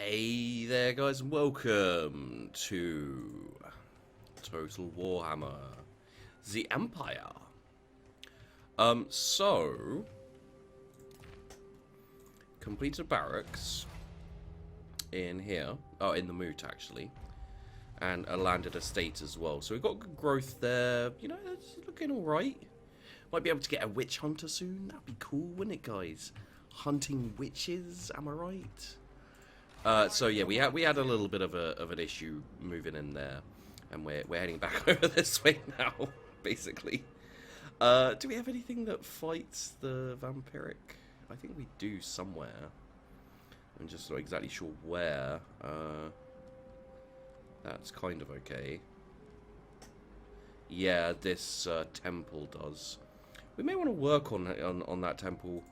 Hey there guys and welcome to Total Warhammer The Empire. So completed barracks in here, in the moot actually, and a landed estate as well. So we've got good growth there, you know, it's looking alright. Might be able to get a witch hunter soon, that'd be cool, wouldn't it guys? Hunting witches, am I right? So yeah, we had a little bit of an issue moving in there, and we're heading back over this way now, basically. Do we have anything that fights the vampiric? I think we do somewhere. I'm just not exactly sure where. That's kind of okay. Yeah, this temple does. We may want to work on that temple.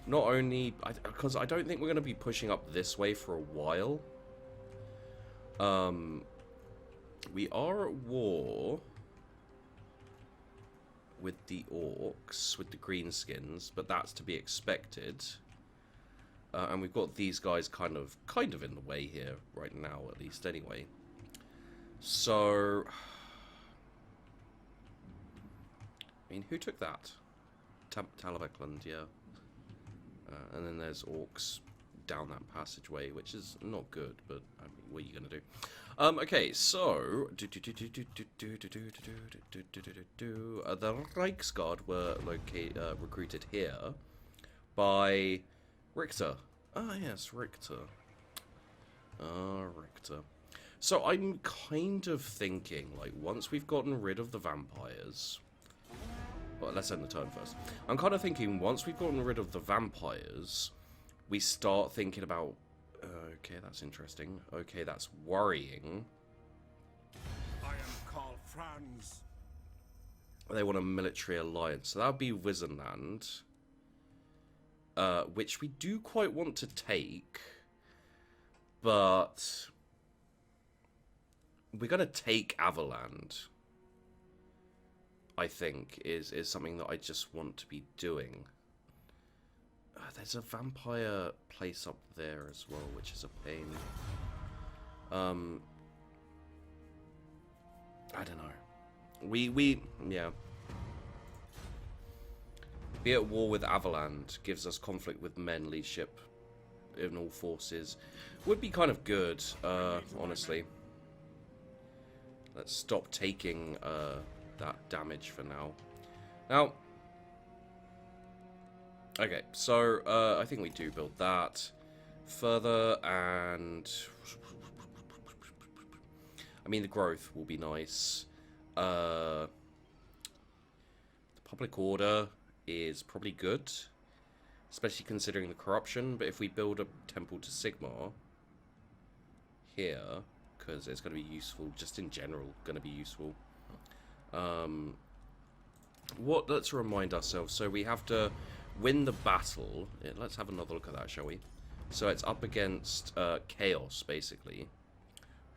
Not only, because I don't think we're going to be pushing up this way for a while. We are at war with the orcs, with the Greenskins, but that's to be expected. And we've got these guys kind of in the way here right now, at least anyway. So, I mean, who took that? Talabekland, yeah. And then there's orcs down that passageway, which is not good, but I mean, what are you gonna do? Okay, so the Reichsguard were recruited here by Richter. Ah, yes, Richter. Richter. So I'm kind of thinking, like, once we've gotten rid of the vampires. Well, let's end the turn first. I'm kind of thinking, once we've gotten rid of the vampires, we start thinking about... okay, that's interesting. Okay, that's worrying. I am called Franz. They want a military alliance. So that would be Wizenland. Which we do quite want to take. But... we're going to take Avaland. I think, is something that I just want to be doing. There's a vampire place up there as well, which is a pain. I don't know. Yeah. Be at war with Avaland gives us conflict with men leadership in all forces. Would be kind of good, honestly. Let's stop taking, that damage for now. Now, okay, so I think we do build that further, and I mean the growth will be nice. The public order is probably good, especially considering the corruption. But if we build a temple to Sigmar here, because it's going to be useful, just in general, going to be useful. Let's remind ourselves. So we have to win the battle. Yeah, let's have another look at that, shall we? So it's up against Chaos, basically,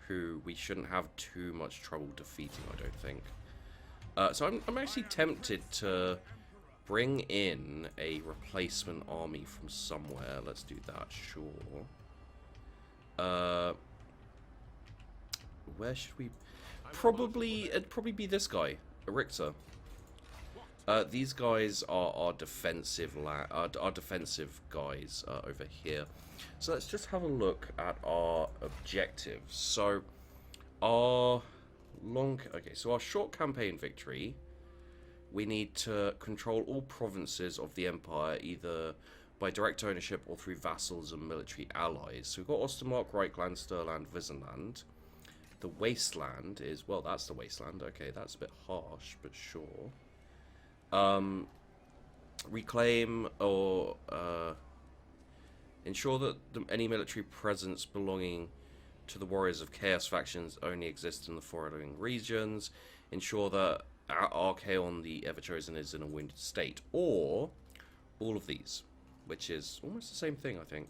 who we shouldn't have too much trouble defeating, I don't think. So I'm actually tempted to bring in a replacement army from somewhere. Let's do that, sure. Where should we... it'd probably be this guy, Richter. These guys are our defensive guys over here. So let's just have a look at our objectives. So our short campaign victory, we need to control all provinces of the Empire, either by direct ownership or through vassals and military allies. So we've got Ostermark, Reichland, Stirland, Wizenland. The Wasteland is, well, that's the Wasteland. Okay, that's a bit harsh, but sure. Reclaim or ensure that any military presence belonging to the Warriors of Chaos factions only exists in the following regions. Ensure that Archaon, the Everchosen, is in a wounded state. Or all of these, which is almost the same thing, I think.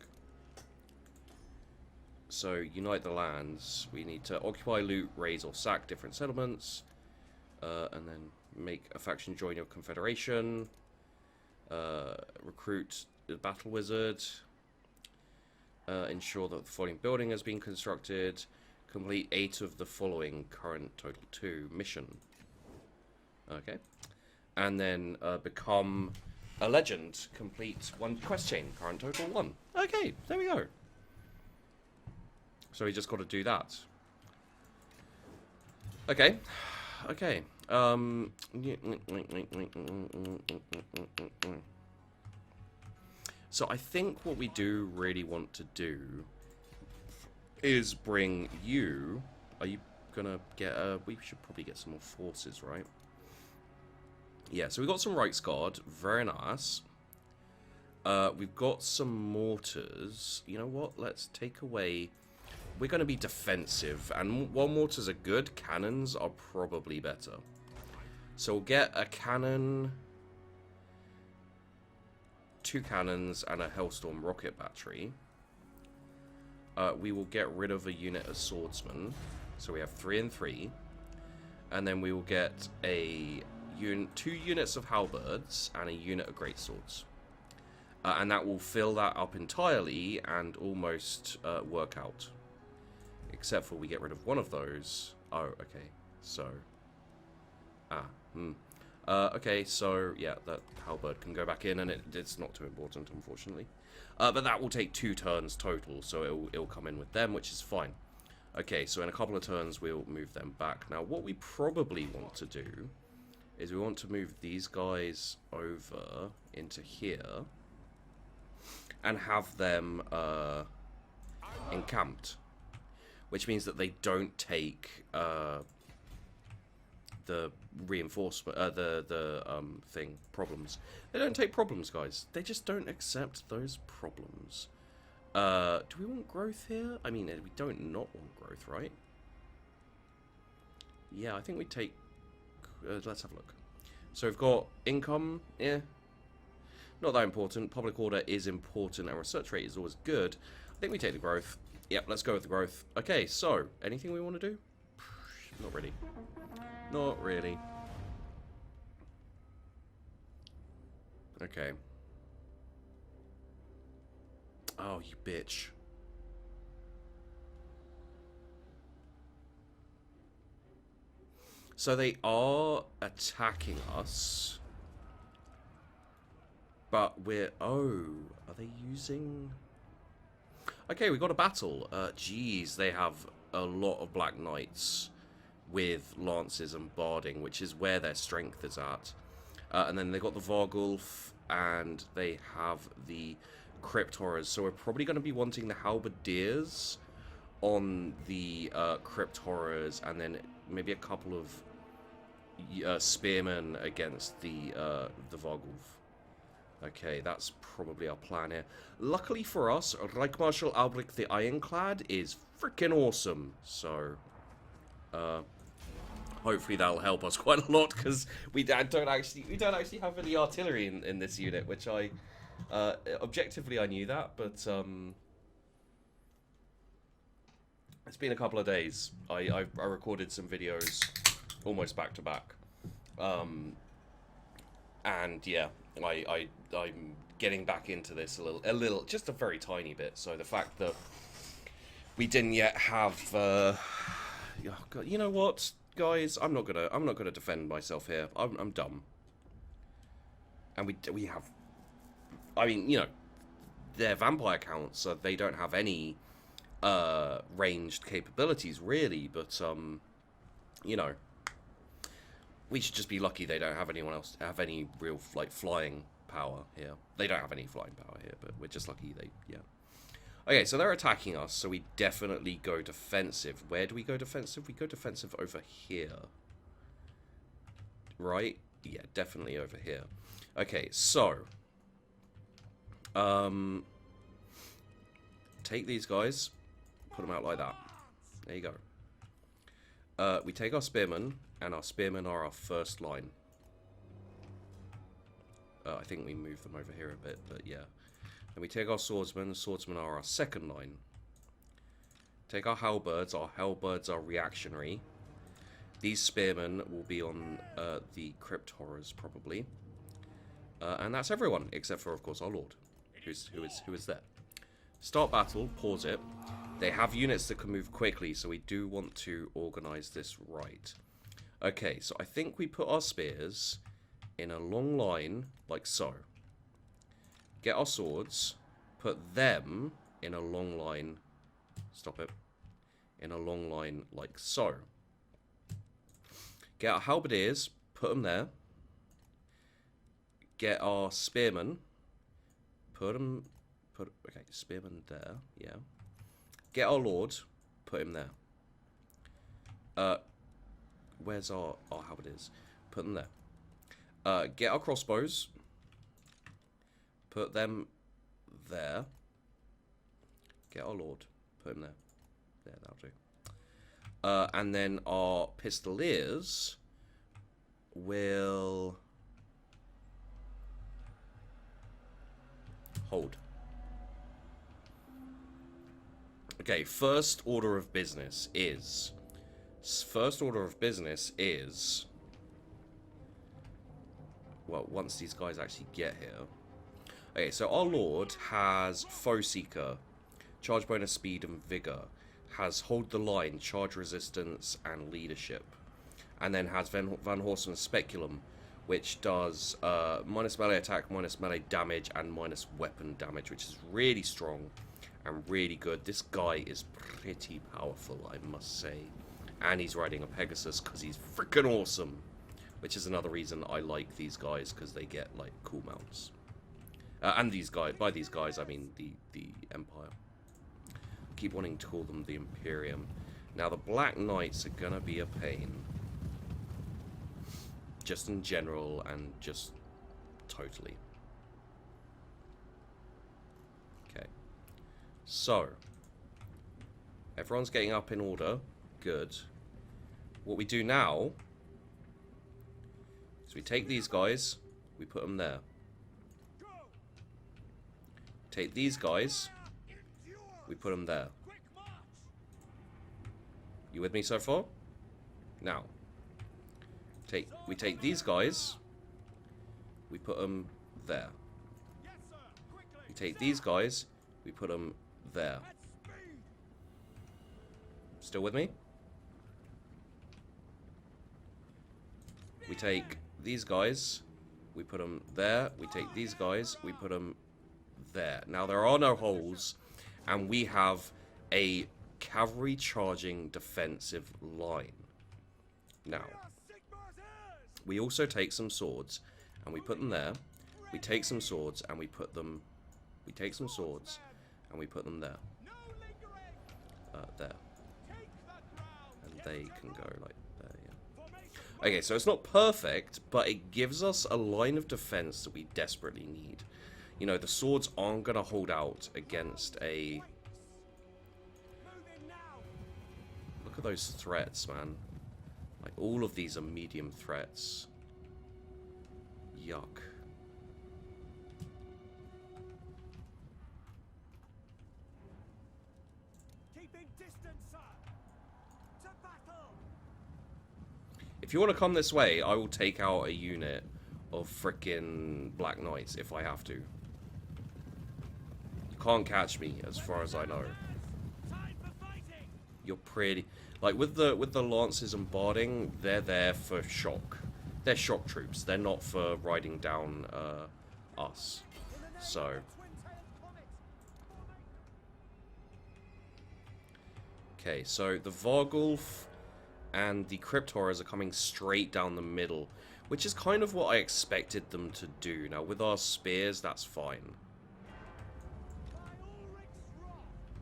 So, unite the lands. We need to occupy, loot, raise, or sack different settlements. And then make a faction join your confederation. Recruit the battle wizard. Ensure that the following building has been constructed. Complete 8 of the following, current total 2 mission. Okay. And then become a legend. Complete 1 quest chain, current total 1. Okay, there we go. So we just got to do that. Okay. Okay. So I think what we do really want to do is bring you... Are you gonna get... we should probably get some more forces, right? Yeah, so we've got some Rights Guard. Very nice. We've got some mortars. You know what? Let's take away... We're going to be defensive. And while mortars are good, cannons are probably better. So we'll get a cannon... 2 cannons and a Hellstorm rocket battery. We will get rid of a unit of swordsmen. So we have 3 and 3. And then we will get a 2 units of halberds and a unit of greatswords. And that will fill that up entirely and almost work out. Except for we get rid of one of those. Oh, okay. So. Okay, so, yeah, that halberd can go back in, and it's not too important, unfortunately. But that will take 2 turns total, so it'll come in with them, which is fine. Okay, so in a couple of turns, we'll move them back. Now, what we probably want to do is we want to move these guys over into here and have them encamped. Which means that they don't take the reinforcement, problems. They don't take problems, guys. They just don't accept those problems. Do we want growth here? I mean, we don't not want growth, right? Yeah, I think we take... let's have a look. So we've got income, yeah. Not that important. Public order is important, and research rate is always good. I think we take the growth. Yep, let's go with the growth. Okay, so, anything we want to do? Not really. Not really. Okay. Oh, you bitch. So they are attacking us. But we're... Oh, are they using... Okay, we got a battle. Geez, they have a lot of Black Knights with lances and barding, which is where their strength is at. And then they got the Vargulf, and they have the Crypt Horrors. So we're probably going to be wanting the Halberdiers on the Crypt Horrors, and then maybe a couple of Spearmen against the Vargulf. Okay, that's probably our plan here. Luckily for us, Reich Marshal Albrecht the Ironclad is freaking awesome. So, hopefully that'll help us quite a lot, because we don't actually have any artillery in this unit, which I objectively I knew that, but it's been a couple of days. I recorded some videos almost back to back, and yeah, I'm getting back into this a little, just a very tiny bit. So the fact that we didn't yet have, oh God, you know what, guys, I'm not gonna defend myself here. I'm dumb, and we have, I mean, you know, they're vampire counts, so they don't have any ranged capabilities really, but you know, we should just be lucky they don't have anyone else have any real, like, flying power here. They don't have any flying power here, but we're just lucky they, yeah. Okay, so they're attacking us, so we definitely go defensive. Where do we go defensive? We go defensive over here. Right? Yeah, definitely over here. Okay, so take these guys, put them out like that. There you go. We take our spearmen, and our spearmen are our first line. I think we move them over here a bit, but yeah. Then we take our swordsmen. Swordsmen are our second line. Take our halberds. Our halberds are reactionary. These spearmen will be on the Crypt Horrors, probably. And that's everyone, except for, of course, our Lord, who is there. Start battle, pause it. They have units that can move quickly, so we do want to organize this right. Okay, so I think we put our spears in a long line, like so. Get our swords, put them in a long line. Stop it. In a long line, like so. Get our halberdiers, put them there. Get our spearmen, okay, spearmen there, yeah. Get our lord, put him there. Where's our halberdiers? Put them there. Get our crossbows, put them there. Get our lord, put him there. There, that'll do. And then our pistoliers will hold. Okay, first order of business is... Well, once these guys actually get here. Okay, so our lord has Foe Seeker, charge bonus, speed, and vigor. Has hold the line, charge resistance, and leadership. And then has Van Horsen's Speculum, which does minus melee attack, minus melee damage, and minus weapon damage, which is really strong and really good. This guy is pretty powerful, I must say. And he's riding a Pegasus because he's freaking awesome. Which is another reason I like these guys, because they get, like, cool mounts. And these guys, by these guys, I mean the Empire. Keep wanting to call them the Imperium. Now, the Black Knights are gonna be a pain. Just in general, and just totally. Okay. So, everyone's getting up in order. Good. What we do now is we take these guys, we put them there. Take these guys, we put them there. You with me so far? Now, we take these guys, we put them there. We take these guys, we put them there. Still with me? We take these guys, we put them there. We take these guys, we put them there. Now, there are no holes, and we have a cavalry charging defensive line. Now, we also take some swords, and we put them there. We take some swords, and we put them... We take some swords, and we put them there. There. And they can go like there, yeah. Okay, so it's not perfect, but it gives us a line of defense that we desperately need. You know, the swords aren't going to hold out against a... Look at those threats, man. Like, all of these are medium threats. Yuck. Keeping distance, sir. To battle. If you want to come this way, I will take out a unit of frickin' Black Knights if I have to. You can't catch me, as far as I know. You're pretty... Like, with the lances and barding, they're there for shock. They're shock troops. They're not for riding down us. So... Okay, so the Vargulf and the Crypt Horrors are coming straight down the middle, which is kind of what I expected them to do. Now, with our spears, that's fine.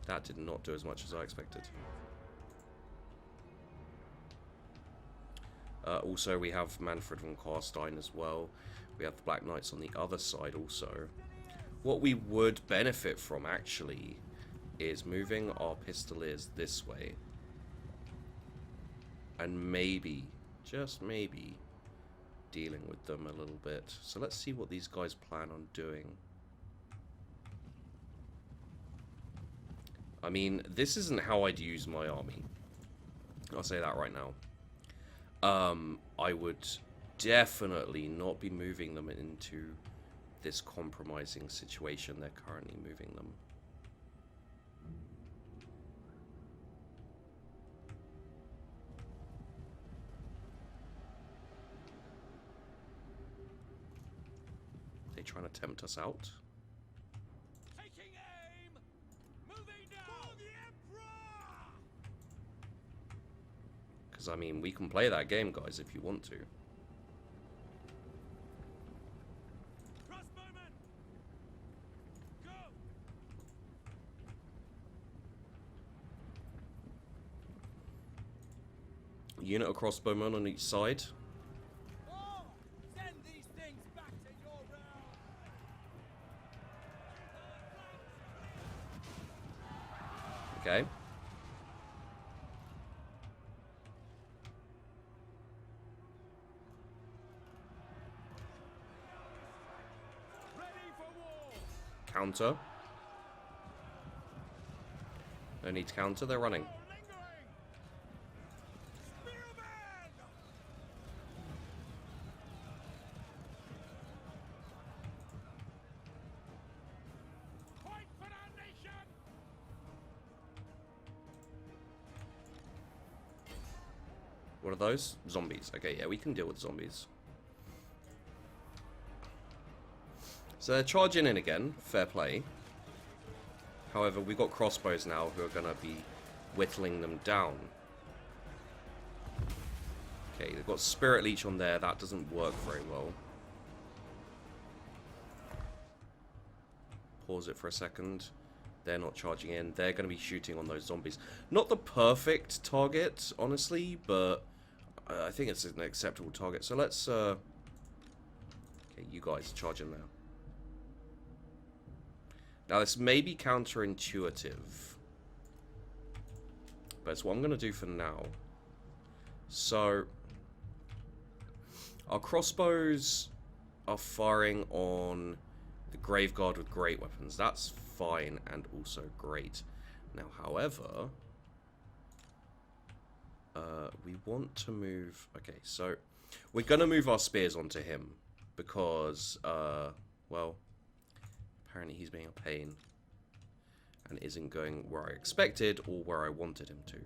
That did not do as much as I expected. Also, we have Manfred von Karstein as well. We have the Black Knights on the other side also. What we would benefit from, actually, is moving our Pistoliers this way. And maybe, just maybe, dealing with them a little bit. So let's see what these guys plan on doing. I mean, this isn't how I'd use my army. I'll say that right now. I would definitely not be moving them into this compromising situation they're currently moving them. They trying to tempt us out? Taking aim. Moving down. For the Emperor. Because, I mean, we can play that game, guys, if you want to. Crossbowman. Go. Unit of crossbowmen on each side. Oh, send these things back to your realm. Okay. Ready for war. Counter. No need to counter, they're running. Lingering. Spearman. Fight for our nation. What are those? Zombies. Okay, yeah, we can deal with zombies. So they're charging in again. Fair play. However, we've got crossbows now who are going to be whittling them down. Okay, they've got Spirit Leech on there. That doesn't work very well. Pause it for a second. They're not charging in. They're going to be shooting on those zombies. Not the perfect target, honestly, but I think it's an acceptable target. So let's... Okay, you guys charge in now. Now, this may be counterintuitive, but it's what I'm going to do for now. So, our crossbows are firing on the Grave Guard with great weapons. That's fine and also great. Now, however, we want to move... Okay, so we're going to move our spears onto him because, well... Apparently he's being a pain and isn't going where I expected or where I wanted him to.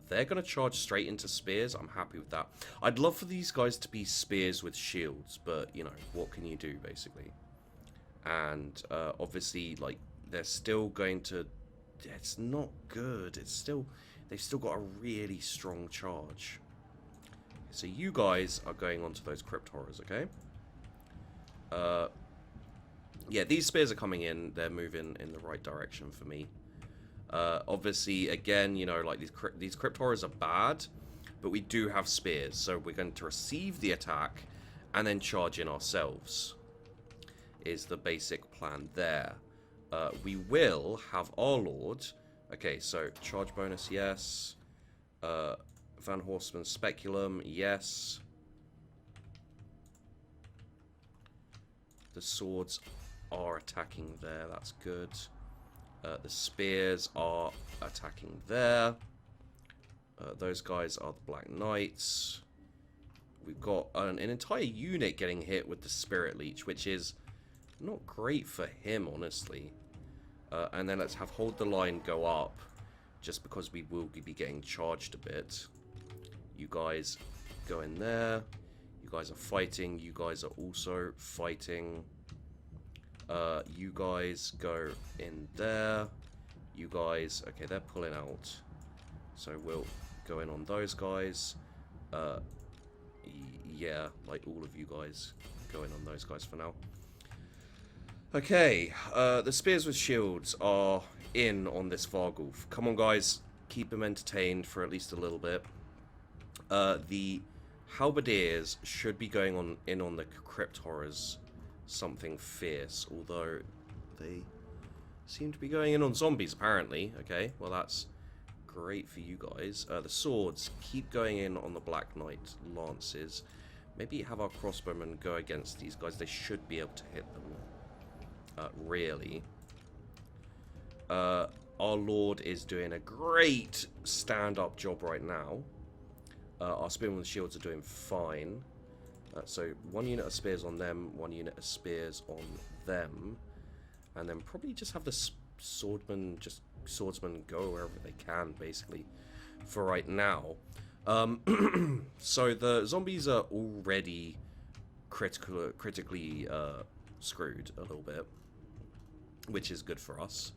They're going to charge straight into spears. I'm happy with that. I'd love for these guys to be spears with shields, but, you know, what can you do, basically? And, obviously, like, they're still going to... It's not good. It's still... They've still got a really strong charge. So you guys are going onto those Crypt Horrors, okay? Yeah, these spears are coming in. They're moving in the right direction for me. Obviously, again, you know, like these Crypt Horrors are bad, but we do have spears, so we're going to receive the attack and then charge in ourselves. Is the basic plan there. We will have our Lord. Okay, so charge bonus, yes. Van Horseman Speculum, yes. The swords are attacking there, that's good. The spears are attacking there. Those guys are the Black Knights. We've got an entire unit getting hit with the Spirit Leech, which is not great for him, honestly. And then let's have Hold the Line go up, just because we will be getting charged a bit. You guys go in there. You guys are fighting. You guys are also fighting. You guys go in there. You guys... Okay, they're pulling out. So we'll go in on those guys. Yeah, like all of you guys go in on those guys for now. Okay, the spears with shields are in on this Vargulf. Come on, guys. Keep them entertained for at least a little bit. The halberdiers should be going in on the Crypt Horrors something fierce, although they seem to be going in on zombies, apparently. Okay, well, that's great for you guys. The swords keep going in on the Black Knight lances. Maybe have our crossbowmen go against these guys. They should be able to hit them. Really. Our Lord is doing a great stand-up job right now. Our spearmen with shields are doing fine. So one unit of spears on them, one unit of spears on them, and then probably just have the swordsman go wherever they can, basically, for right now. So the zombies are already critically screwed a little bit, which is good for us.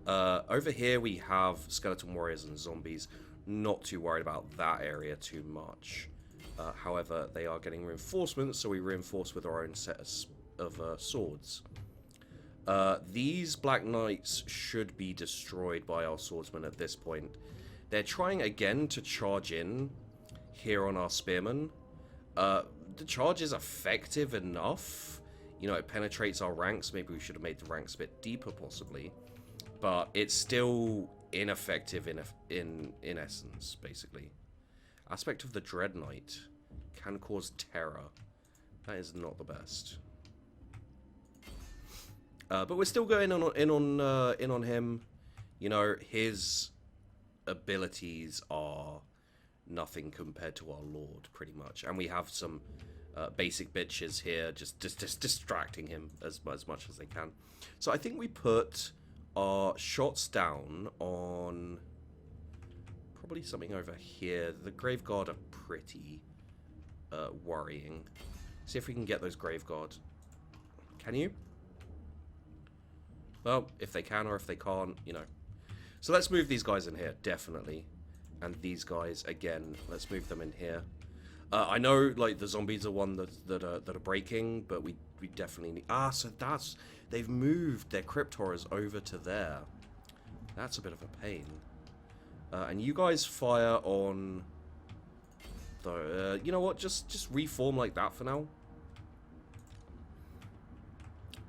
Over here we have skeleton warriors and zombies. Not too worried about that area too much. However, they are getting reinforcements, so we reinforce with our own set of swords. These Black Knights should be destroyed by our swordsmen at this point. They're trying again to charge in here on our spearmen. The charge is effective enough. You know, it penetrates our ranks. Maybe we should have made the ranks a bit deeper, possibly. But it's still ineffective in essence, basically. Aspect of the Dread Knight can cause terror. That is not the best. But we're still going in on him. You know, his abilities are nothing compared to our Lord, pretty much. And we have some basic bitches here, just distracting him as much as they can. So I think we put our shots down on probably something over here. The Graveguard are pretty worrying. See if we can get those Graveguard. Can you? Well, if they can or if they can't, you know. So let's move these guys in here, definitely. And these guys, again, let's move them in here. I know, like, the zombies are one that are breaking, but we definitely need... Ah, so that's... They've moved their Crypt Horrors over to there. That's a bit of a pain. And you guys fire on... the... you know what? Just reform like that for now.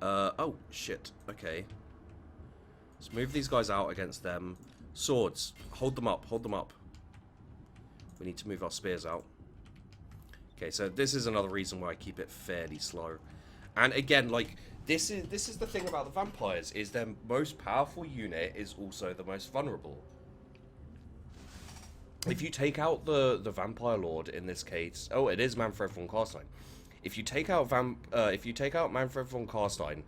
Oh, shit. Okay. Let's move these guys out against them. Swords. Hold them up. Hold them up. We need to move our spears out. Okay, so this is another reason why I keep it fairly slow. And again, like, this is the thing about the vampires, is their most powerful unit is also the most vulnerable. If you take out the Vampire Lord in this case... Oh, it is Manfred von Carstein. If you take out Manfred von Carstein,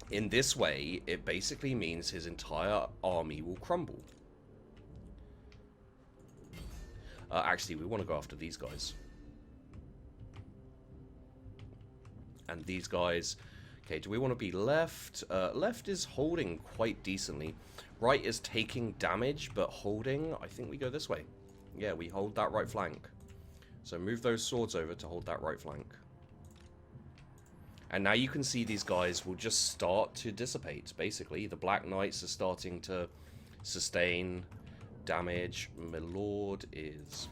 in this way, it basically means his entire army will crumble. Actually, we want to go after these guys. And these guys... Okay, do we want to be left? Left is holding quite decently. Right is taking damage, but holding... I think we go this way. Yeah, we hold that right flank. So move those swords over to hold that right flank. And now you can see these guys will just start to dissipate, basically. The Black Knights are starting to sustain damage. My Lord is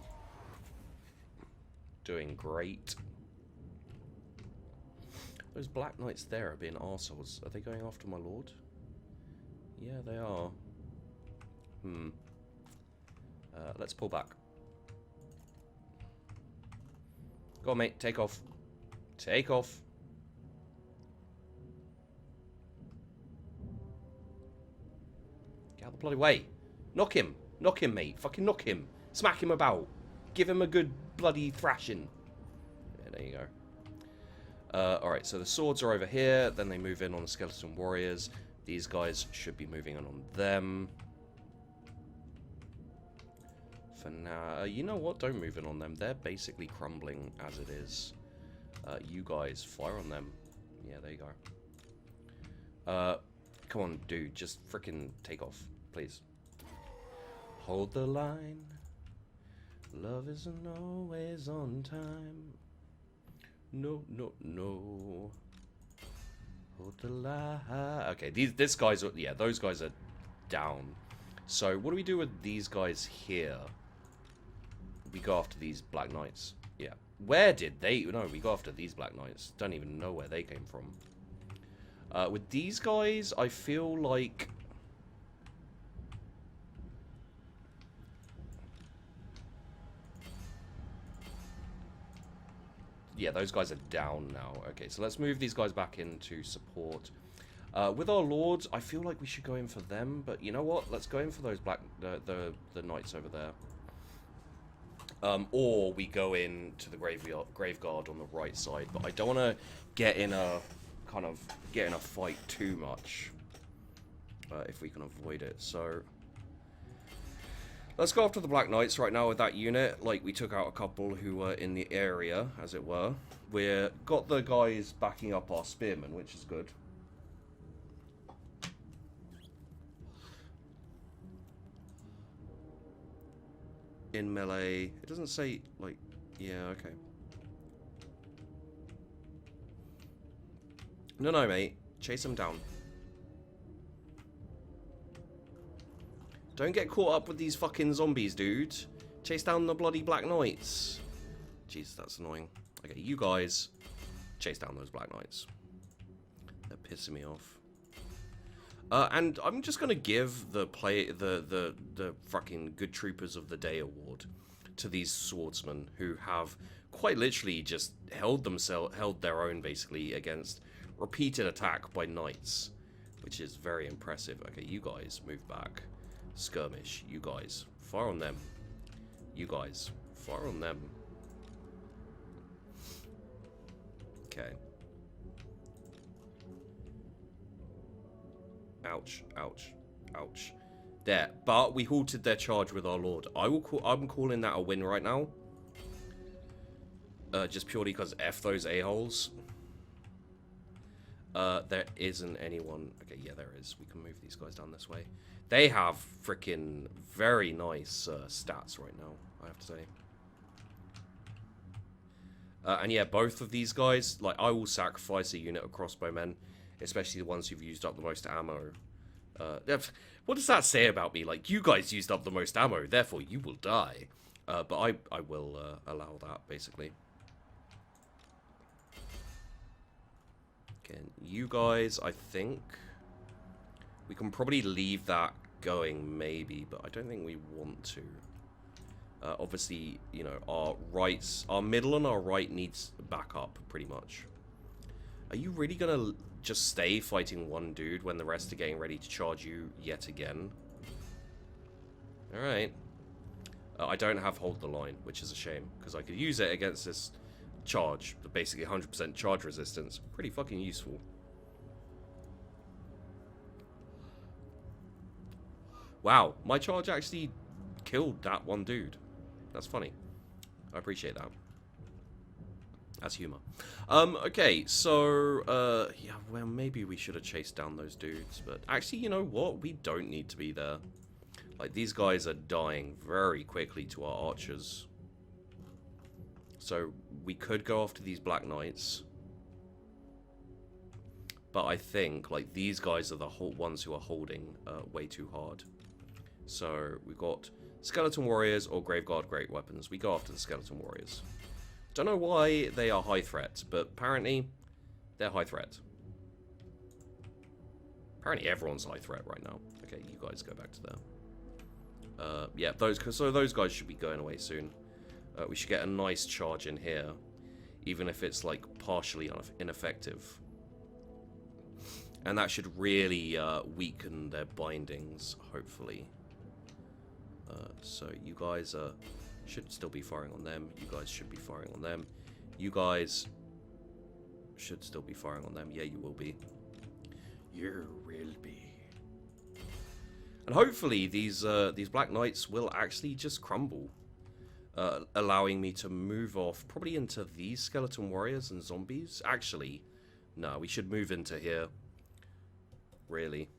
doing great. Those Black Knights there are being arseholes. Are they going after my Lord? Yeah, they are. Let's pull back. Go on, mate. Take off. Take off. Get out the bloody way. Knock him. Knock him, mate. Fucking knock him. Smack him about. Give him a good bloody thrashing. Yeah, there you go. Alright, so the swords are over here. Then they move in on the skeleton warriors. These guys should be moving in on them. For now, you know what? Don't move in on them. They're basically crumbling as it is. You guys, fire on them. Yeah, there you go. Come on, dude. Just freaking take off, please. Hold the line. Love isn't always on time. No, no, no. Hold the line. Okay, this guys are... Yeah, those guys are down. So, what do we do with these guys here? We go after these Black Knights. Yeah. Where did they... No, we go after these Black Knights. Don't even know where they came from. With these guys, I feel like... Yeah, those guys are down now. Okay, so let's move these guys back into support. With our lords, I feel like we should go in for them, but you know what? Let's go in for those the knights over there. Or we go in to the graveguard on the right side, but I don't want to get in a fight too much if we can avoid it. So let's go after the Black Knights right now with that unit. Like, we took out a couple who were in the area, as it were. we're got the guys backing up our spearmen, which is good. In melee, it doesn't say like, yeah, okay. No, mate, chase them down. Don't get caught up with these fucking zombies, dude. Chase down the bloody Black Knights. Jeez, that's annoying. Okay, you guys chase down those Black Knights. They're pissing me off. And I'm just gonna give the fucking Good Troopers of the Day award to these swordsmen who have quite literally just held their own basically against repeated attack by knights, which is very impressive. Okay, you guys move back. Skirmish, you guys fire on them. You guys fire on them. Okay. Ouch, ouch, ouch. There, but we halted their charge with our lord. I'm calling that a win right now. Just purely because F those a-holes. There isn't anyone. Okay, yeah, there is. We can move these guys down this way. They have freaking very nice stats right now, I have to say. And yeah, both of these guys, like, I will sacrifice a unit of crossbowmen, especially the ones who've used up the most ammo. What does that say about me? Like, you guys used up the most ammo, therefore you will die. But I will allow that, basically. Okay, you guys, I think we can probably leave that going, maybe, but I don't think we want to. Obviously, you know, our middle and our right needs backup, pretty much. Are you really gonna just stay fighting one dude when the rest are getting ready to charge you yet again? Alright. I don't have hold the line, which is a shame, because I could use it against this charge, the basically 100% charge resistance. Pretty fucking useful. Wow, my charge actually killed that one dude. That's funny. I appreciate that. That's humor. Okay, so, yeah, well, maybe we should have chased down those dudes, but actually, you know what? We don't need to be there. Like, these guys are dying very quickly to our archers. So, we could go after these Black Knights. But I think, like, these guys are the ones who are holding way too hard. So, we've got Skeleton Warriors or Graveguard Great Weapons. We go after the Skeleton Warriors. Don't know why they are high threat, but apparently they're high threat. Apparently everyone's high threat right now. Okay, you guys go back to there. Yeah, those guys should be going away soon. We should get a nice charge in here, even if it's like partially ineffective. And that should really weaken their bindings, hopefully. So you guys should still be firing on them. You guys should be firing on them. You guys should still be firing on them. Yeah, you will be. You will be. And hopefully these Black Knights will actually just crumble, allowing me to move off probably into these Skeleton Warriors and zombies. Actually, no, we should move into here. Really.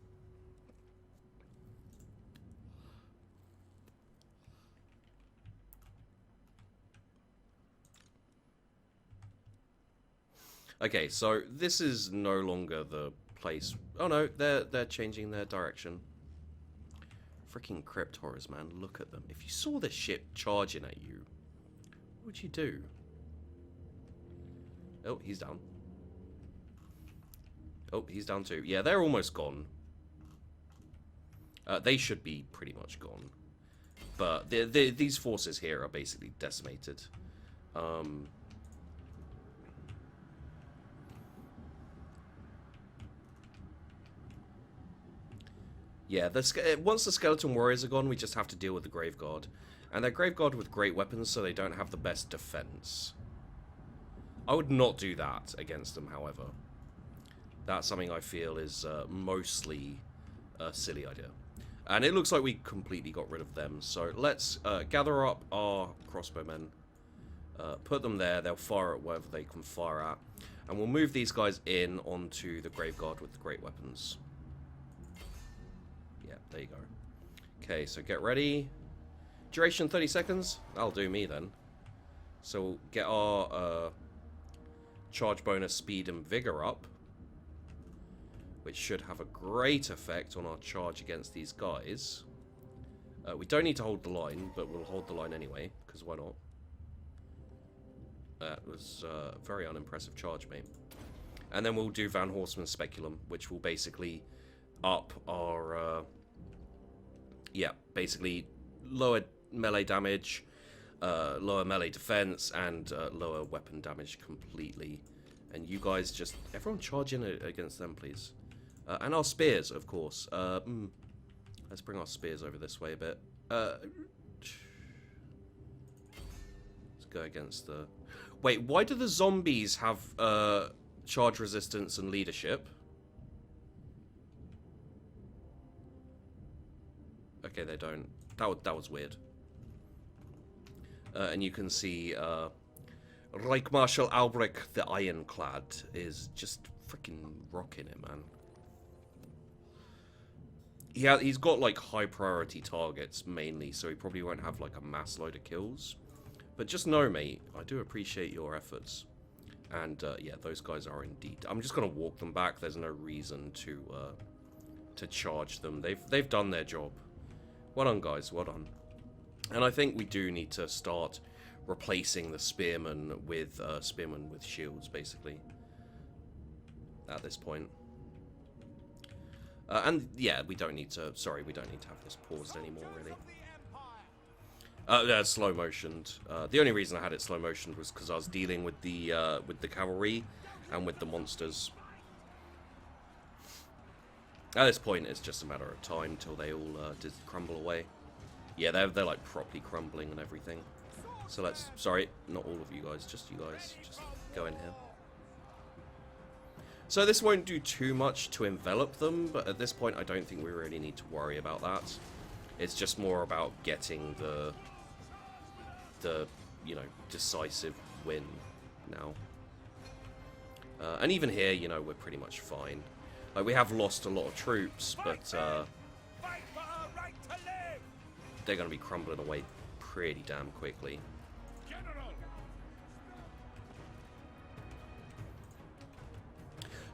Okay, so this is no longer the place. Oh no, they're changing their direction. Freaking crypt horrors, man. Look at them. If you saw this shit charging at you, what would you do? Oh, he's down. Oh, he's down too. Yeah, they're almost gone. They should be pretty much gone. But these forces here are basically decimated. Yeah, once the Skeleton Warriors are gone, we just have to deal with the Graveguard. And they're Graveguard with great weapons, so they don't have the best defense. I would not do that against them, however. That's something I feel is mostly a silly idea. And it looks like we completely got rid of them. So let's gather up our crossbowmen. Put them there. They'll fire at whatever they can fire at. And we'll move these guys in onto the Graveguard with the great weapons. Yeah, there you go. Okay, so get ready. Duration 30 seconds. That'll do me then. So we'll get our charge bonus, speed, and vigor up, which should have a great effect on our charge against these guys. We don't need to hold the line, but we'll hold the line anyway, because why not? That was a very unimpressive charge, mate. And then we'll do Van Horseman's Speculum, which will basically up our... yeah, basically lower melee damage, lower melee defense, and lower weapon damage completely. And you guys just... everyone charge in against them, please. And our spears, of course. Let's bring our spears over this way a bit. Let's go against the... Wait, why do the zombies have charge resistance and leadership? Okay, they don't. That was weird. And you can see Reich Marshal Albrecht the Ironclad is just freaking rocking it, man. He's got like high priority targets mainly, so he probably won't have like a mass load of kills. But just know, mate, I do appreciate your efforts. And yeah, those guys are indeed. I'm just gonna walk them back. There's no reason to charge them. They've done their job. Well done, guys. Well done. And I think we do need to start replacing the spearmen with shields, basically. At this point. And yeah, we don't need to. Sorry, we don't need to have this paused anymore, really. Slow motioned. The only reason I had it slow motioned was because I was dealing with the cavalry and with the monsters. At this point, it's just a matter of time till they all crumble away. Yeah, they're like properly crumbling and everything. So let's. Sorry, not all of you guys, just you guys. Just go in here. So this won't do too much to envelop them, but at this point, I don't think we really need to worry about that. It's just more about getting the you know, decisive win now. And even here, you know, we're pretty much fine. Like, we have lost a lot of troops, but they're going to be crumbling away pretty damn quickly.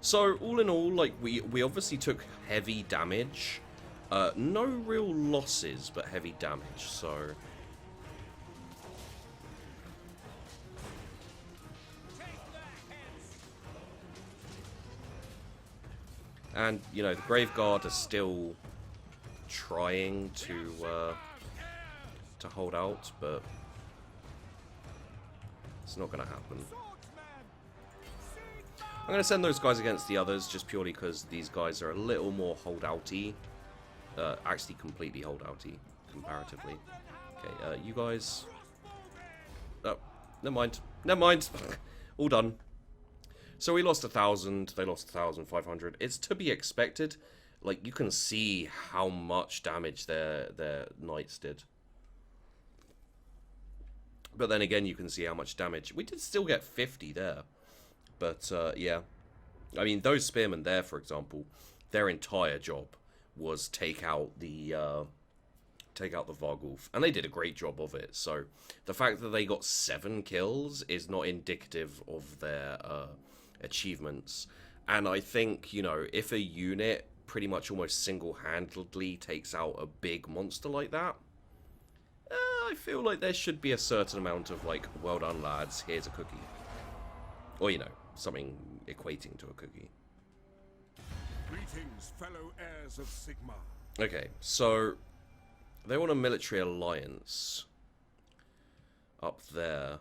So, all in all, like, we obviously took heavy damage. No real losses, but heavy damage, so... And, you know, the Graveguard are still trying to hold out, but it's not going to happen. I'm going to send those guys against the others, just purely because these guys are a little more hold-outy. Actually, completely hold-outy, comparatively. Okay, you guys... Oh, never mind. Never mind. All done. So we lost 1,000, they lost 1,500. It's to be expected. Like, you can see how much damage their knights did. But then again, you can see how much damage... We did still get 50 there. But, yeah. I mean, those spearmen there, for example, their entire job was take out the Vargulf. And they did a great job of it. So, the fact that they got 7 kills is not indicative of their... achievements. And I think, you know, if a unit pretty much almost single-handedly takes out a big monster like that, I feel like there should be a certain amount of, like, well done, lads, here's a cookie. Or, you know, something equating to a cookie. Greetings, fellow heirs of Sigma. Okay, so they want a military alliance up there.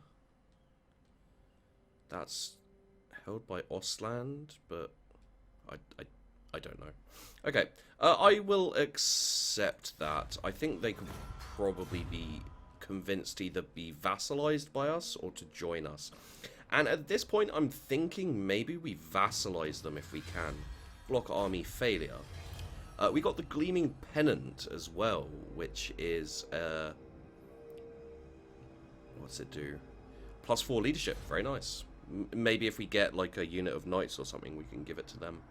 That's held by Ostland, but I don't know. Okay, I will accept that. I think they could probably be convinced to either be vassalized by us or to join us. And at this point, I'm thinking maybe we vassalize them if we can. Block army failure. We got the Gleaming Pennant as well, which is... what's it do? +4 leadership. Very nice. Maybe if we get like a unit of knights or something, we can give it to them.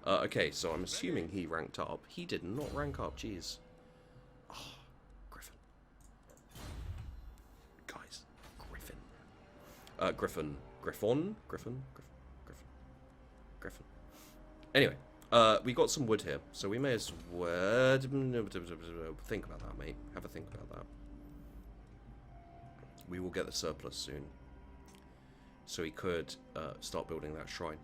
Okay, so I'm assuming he ranked up. He did not rank up. Jeez. Oh, Griffin. Guys, Griffin. Griffin. Anyway, we got some wood here, so we may as well think about that, mate. Have a think about that. We will get the surplus soon, so we could start building that shrine.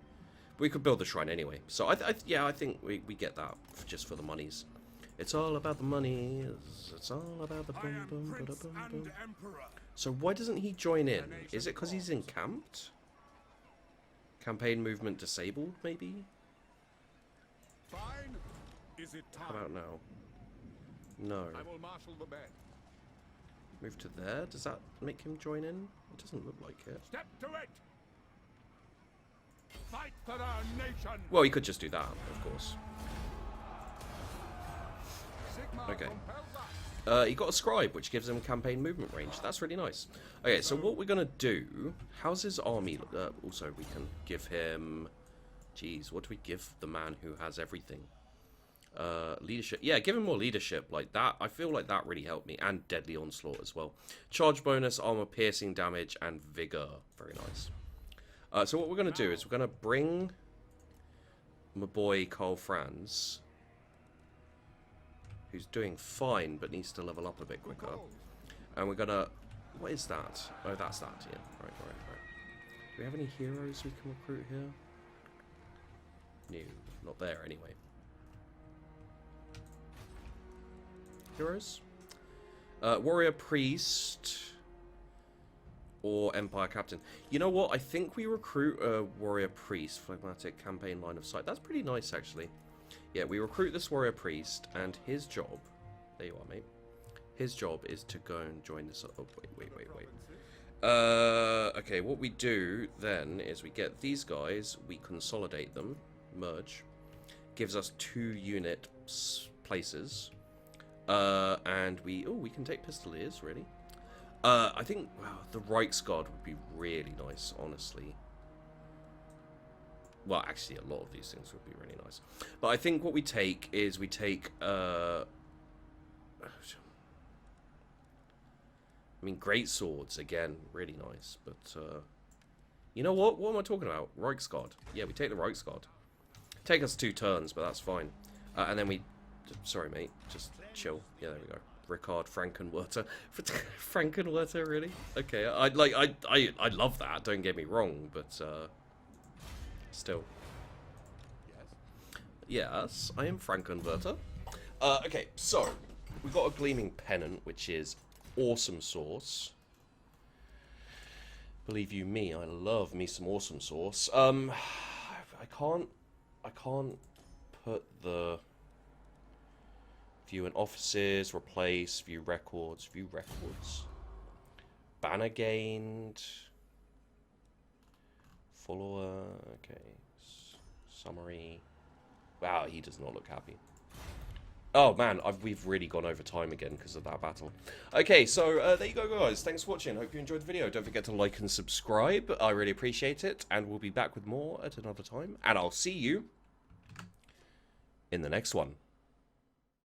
We could build the shrine anyway. So yeah, I think we get that just for the monies. It's all about the money. It's all about the boom, boom, boom, boom, boom. So why doesn't he join in? Is it because he's encamped? Campaign movement disabled, maybe? Fine. Is it time? How about now? No. I will marshal the men. Move to there? Does that make him join in? It doesn't look like it. Step to it. Fight for our nation. Well, he could just do that, of course. Sigmar Okay. compels us. He got a scribe, which gives him campaign movement range. That's really nice. Okay, so what we're going to do... How's his army? Also, we can give him... Jeez, what do we give the man who has everything? Leadership. Yeah, give him more leadership. Like that. I feel like that really helped me. And deadly onslaught as well. Charge bonus, armor, piercing damage, and vigor. Very nice. So what we're going to do is we're going to bring my boy Carl Franz, who's doing fine but needs to level up a bit quicker. And we're going to... What is that? Oh, that's that. Yeah. Right. Do we have any heroes we can recruit here? No, not there anyway. Heroes? Warrior Priest or Empire Captain. You know what? I think we recruit a Warrior Priest, Phlegmatic Campaign Line of Sight. That's pretty nice, actually. Yeah, we recruit this Warrior Priest, and his job... There you are, mate. His job is to go and join this... Oh, wait. Okay, what we do then is we get these guys, we consolidate them, merge, gives us 2 unit places, and we can take Pistoliers, really. I think, wow, the Reichsguard would be really nice, honestly. Well, actually, a lot of these things would be really nice. But I think what we take is we take, I mean, great swords, again, really nice. But, you know what? What am I talking about? Reichsguard. Yeah, we take the Reichsguard. Take us 2 turns, but that's fine. And then we... Sorry, mate. Just chill. Yeah, there we go. Rickard Frankenwerter. Frankenwerter, really? Okay, I love that. Don't get me wrong, but still. Yes, I am Frankenwerter. Okay, so we've got a gleaming pennant, which is awesome sauce. Believe you me, I love me some awesome sauce. I can't put the view in offices, replace, view records. Banner gained. Follower, okay. Summary. Wow, he does not look happy. Oh man, we've really gone over time again because of that battle. Okay, so there you go, guys. Thanks for watching. Hope you enjoyed the video. Don't forget to like and subscribe. I really appreciate it. And we'll be back with more at another time. And I'll see you in the next one.